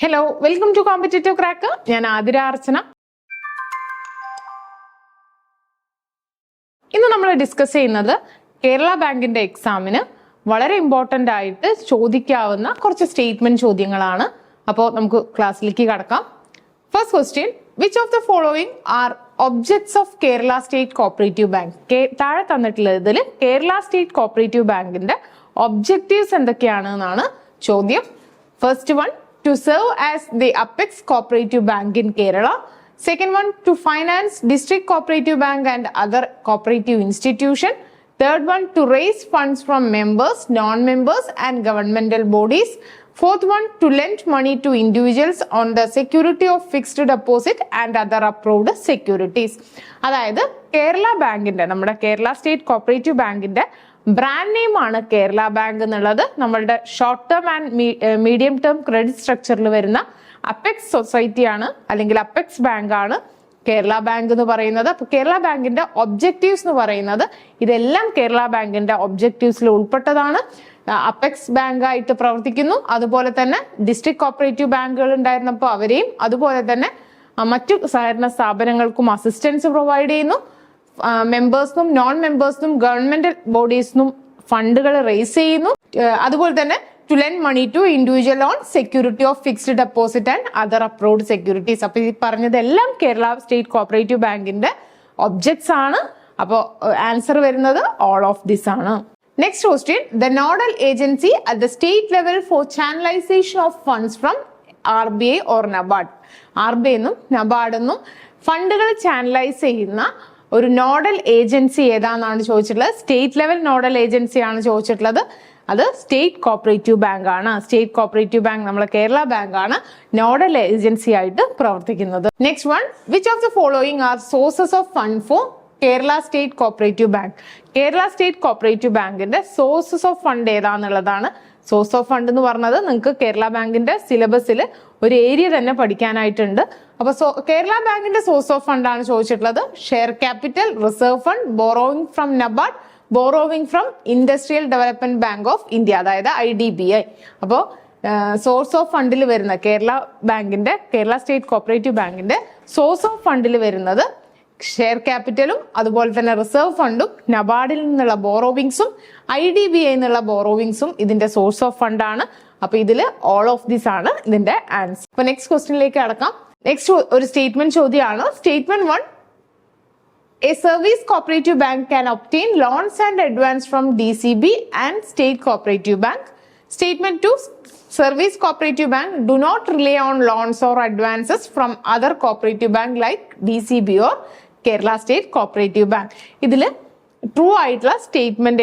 Hello, welcome to competitive crack. ഞാൻ ആതിര അർച്ചന. ഇന്ന് നമ്മൾ ഡിസ്കസ് ചെയ്യുന്നത് കേരള ബാങ്കിന്റെ എക്സാമിന് വളരെ ഇമ്പോർട്ടന്റ് ആയിട്ട് ചോദിക്കാവുന്ന കുറച്ച് സ്റ്റേറ്റ്മെന്റ് ചോദ്യങ്ങളാണ്. അപ്പോൾ നമുക്ക് ക്ലാസ്സിലേക്ക് കടക്കാം. First question, which of the following R objects of Kerala state cooperative bank? താഴെ തന്നിട്ടുള്ളതിൽ കേരള സ്റ്റേറ്റ് കോപ്പറേറ്റീവ് ബാങ്കിന്റെ ഒബ്ജക്റ്റീവ്സ് എന്തൊക്കെയാണ് എന്നാണ് ചോദ്യം. First one, to serve as the apex cooperative bank in Kerala. Second one, to finance district cooperative bank and other cooperative institution. Third one, to raise funds from members, non-members and governmental bodies. Fourth one, to lend money to individuals on the security of fixed deposit and other approved securities. അതായത് കേരള ബാങ്കിന്റെ, നമ്മുടെ Kerala state cooperative ബാങ്കിന്റെ brand name ആണ് Kerala bank എന്നുള്ളത്. നമ്മളുടെ short term and medium term credit സ്ട്രക്ചറിൽ വരുന്ന apex society ആണ്, അല്ലെങ്കിൽ അപ്പെക്സ് ബാങ്ക് ആണ് കേരള ബാങ്ക് എന്ന് പറയുന്നത്. അപ്പൊ കേരള ബാങ്കിന്റെ ഒബ്ജക്റ്റീവ്സ് എന്ന് പറയുന്നത് ഇതെല്ലാം കേരള ബാങ്കിന്റെ ഒബ്ജക്റ്റീവ്സിൽ ഉൾപ്പെട്ടതാണ്. അപ്പെക്സ് ബാങ്ക് ആയിട്ട് പ്രവർത്തിക്കുന്നു. അതുപോലെ തന്നെ ഡിസ്ട്രിക്ട് കോപ്പറേറ്റീവ് ബാങ്കുകൾ ഉണ്ടായിരുന്നപ്പോൾ അവരെയും, അതുപോലെ തന്നെ മറ്റു സഹകരണ സ്ഥാപനങ്ങൾക്കും അസിസ്റ്റൻസ് പ്രൊവൈഡ് ചെയ്യുന്നു. മെമ്പേഴ്സിനും നോൺ മെമ്പേഴ്സിനും ഗവൺമെന്റ് ബോഡീസിനും ഫണ്ടുകൾ റേസ് ചെയ്യുന്നു. അതുപോലെ തന്നെ to lend money to individual on security of fixed deposit and other approved securities. അപ്പൊ ഈ പറഞ്ഞതെല്ലാം കേരള സ്റ്റേറ്റ് കോപ്പറേറ്റീവ് ബാങ്കിന്റെ ഒബ്ജക്ട്സ് ആണ്. അപ്പോൾ ആൻസർ വരുന്നത് ഓൾ ഓഫ് ദിസ് ആണ്. Next question, the nodal agency at the state level for channelisation of funds from RBI or NABARD. RBI എന്നും നബാർഡ് എന്നും ഫണ്ടുകൾ ചാനലൈസ് ചെയ്യുന്ന ഒരു നോഡൽ ഏജൻസി ഏതാണെന്നാണ് ചോദിച്ചിട്ടുള്ളത്. സ്റ്റേറ്റ് ലെവൽ നോഡൽ ഏജൻസി ആണ് ചോദിച്ചിട്ടുള്ളത്. അത് സ്റ്റേറ്റ് കോപ്പറേറ്റീവ് ബാങ്ക് ആണ്. സ്റ്റേറ്റ് കോപ്പറേറ്റീവ് ബാങ്ക് നമ്മളെ കേരള ബാങ്ക് ആണ് നോഡൽ ഏജൻസി ആയിട്ട് പ്രവർത്തിക്കുന്നത്. Next one, which of the following are sources of fund for Kerala state cooperative bank? Kerala state cooperative ബാങ്കിന്റെ സോഴ്സസ് ഓഫ് ഫണ്ട് ഏതാന്നുള്ളതാണ്. സോഴ്സ് ഓഫ് ഫണ്ട് എന്ന് പറഞ്ഞത് നിങ്ങൾക്ക് കേരള ബാങ്കിന്റെ സിലബസിൽ ഒരു ഏരിയ തന്നെ പഠിക്കാനായിട്ടുണ്ട്. അപ്പൊ കേരള ബാങ്കിന്റെ സോഴ്സ് ഓഫ് ഫണ്ട് ആണ് ചോദിച്ചിട്ടുള്ളത്. Share capital, reserve fund, borrowing from NABARD, borrowing from industrial development bank of India, അതായത് IDBI. അപ്പോൾ സോഴ്സ് ഓഫ് ഫണ്ടിൽ വരുന്ന കേരള സ്റ്റേറ്റ് കോപ്പറേറ്റീവ് ബാങ്കിന്റെ സോഴ്സ് ഓഫ് ഫണ്ടിൽ വരുന്നത് ഷെയർ ക്യാപിറ്റലും അതുപോലെ തന്നെ റിസർവ് ഫണ്ടും നബാർഡിൽ നിന്നുള്ള ബോറോവിങ്സും IDBI എന്നുള്ള ബോറോവിങ്സും ഇതിന്റെ സോഴ്സ് ഓഫ് ഫണ്ട് ആണ്. അപ്പൊ ഇതില് ഓൾ ഓഫ് ദിസ് ആണ് ഇതിന്റെ ആൻസർ. അപ്പൊ നെക്സ്റ്റ് ക്വസ്റ്റ്യനിലേക്ക് കടക്കാം. നെക്സ്റ്റ് ഒരു സ്റ്റേറ്റ്മെന്റ് ചോദ്യമാണ്. Statement 1, a service cooperative bank can obtain loans and advance from DCB and state cooperative bank. Statement 2, service cooperative bank do not rely on loans or advances from other cooperative bank like DCB or Kerala state cooperative bank. ഇതിൽ true ആയിട്ടുള്ള statement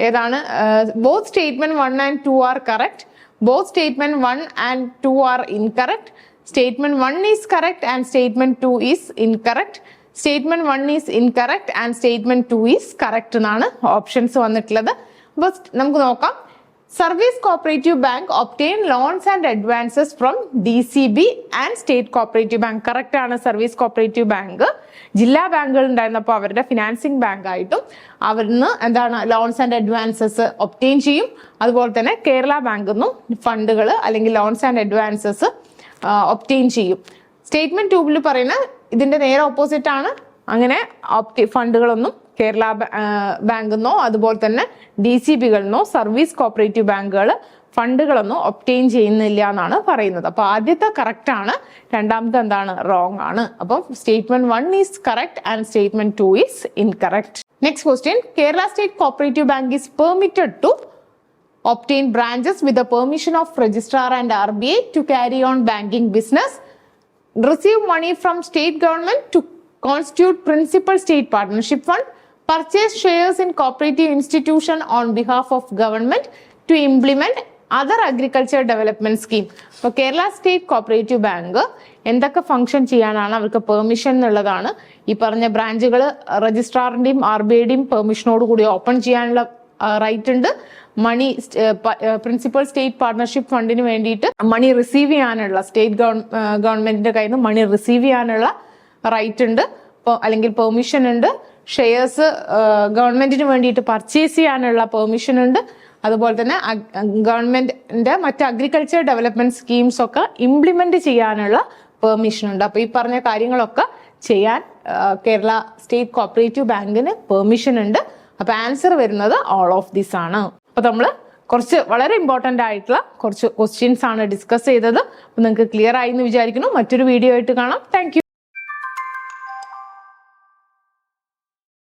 ഏതാണ് both statement 1 and 2 are correct. Both statement 1 and 2 are incorrect. Statement 1 is correct and statement 2 is incorrect. Statement 1 is incorrect and statement 2 is correct എന്നാണ് options വന്നിട്ടുള്ളത്. അപ്പോൾ നമുക്ക് നോക്കാം. Service cooperative bank obtain loans and advances from DCB and state cooperative bank. Correct ആണ്. Service cooperative bank ജില്ലാ ബാങ്കുകൾ ഉണ്ടായിരുന്നപ്പോൾ അവരുടെ ഫിനാൻസിങ് ബാങ്ക് ആയിട്ടും അവരിന്ന് ലോൺസ് ആൻഡ് അഡ്വാൻസസ് ഒബ്റ്റെയിൻ ചെയ്യും. അതുപോലെ തന്നെ കേരള ബാങ്കിൽ നിന്നും ഫണ്ടുകൾ അല്ലെങ്കിൽ ലോൺസ് ആൻഡ് അഡ്വാൻസസ് ഒബ്റ്റെയിൻ ചെയ്യും. സ്റ്റേറ്റ്മെന്റ് 2 പറയുന്ന ഇതിന്റെ നേരെ ഓപ്പോസിറ്റ് ആണ്. അങ്ങനെ ഫണ്ടുകളൊന്നും കേരള ബാങ്കിൽ നിന്നോ അതുപോലെ തന്നെ DCBകളിൽ നിന്നോ സർവീസ് കോപ്പറേറ്റീവ് ബാങ്കുകൾ ഫണ്ടുകളൊന്നും ഒബ്റ്റെയിൻ ചെയ്യുന്നില്ല എന്നാണ് പറയുന്നത്. അപ്പൊ ആദ്യത്തെ കറക്റ്റ് ആണ്, രണ്ടാമത്തെ റോങ് ആണ്. അപ്പം statement 1 is correct and statement 2 is incorrect. Next question, Kerala state cooperative bank is permitted to obtain branches with the permission of registrar and RBI to carry on banking business, receive money from state government to constitute principal state partnership fund, purchase shares in cooperative institution on behalf of government to implement other agriculture development scheme. അപ്പോൾ Kerala state cooperative bank എന്തൊക്കെ function ചെയ്യാനാണ് അവർക്ക് permission എന്നുള്ളതാണ്. ഈ പറഞ്ഞ ബ്രാഞ്ചുകൾ രജിസ്ട്രാറിന്റെയും RBIയുടെയും പെർമിഷനോട് കൂടി open ചെയ്യാനുള്ള റൈറ്റ് ഉണ്ട്. മണി പ്രിൻസിപ്പൽ സ്റ്റേറ്റ് പാർട്ണർഷിപ്പ് ഫണ്ടിന് വേണ്ടിയിട്ട് മണി റിസീവ് ചെയ്യാനുള്ള ഗവൺമെന്റിന്റെ കയ്യിൽ നിന്ന് മണി റിസീവ് ചെയ്യാനുള്ള റൈറ്റ് ഉണ്ട്, അല്ലെങ്കിൽ പെർമിഷൻ ഉണ്ട്. ഷെയർസ് ഗവൺമെന്റിന് വേണ്ടിയിട്ട് പർച്ചേസ് ചെയ്യാനുള്ള പെർമിഷൻ ഉണ്ട്. അതുപോലെ തന്നെ ഗവൺമെന്റിന്റെ മറ്റ് അഗ്രികൾച്ചർ ഡെവലപ്മെന്റ് സ്കീംസ് ഒക്കെ ഇംപ്ലിമെന്റ് ചെയ്യാനുള്ള പെർമിഷൻ ഉണ്ട്. അപ്പൊ ഈ പറഞ്ഞ കാര്യങ്ങളൊക്കെ ചെയ്യാൻ കേരള സ്റ്റേറ്റ് കോപ്പറേറ്റീവ് ബാങ്കിന് പെർമിഷൻ ഉണ്ട്. അപ്പൊ ആൻസർ വരുന്നത് ഓൾ ഓഫ് ദിസ് ആണ്. അപ്പൊ നമ്മൾ കുറച്ച് വളരെ ഇമ്പോർട്ടന്റ് ആയിട്ടുള്ള കുറച്ച് ക്വസ്റ്റ്യൻസ് ആണ് ഡിസ്കസ് ചെയ്തത്. അപ്പൊ നിങ്ങൾക്ക് ക്ലിയർ ആയി എന്ന് വിചാരിക്കുന്നു. മറ്റൊരു വീഡിയോ ആയിട്ട് കാണാം. താങ്ക്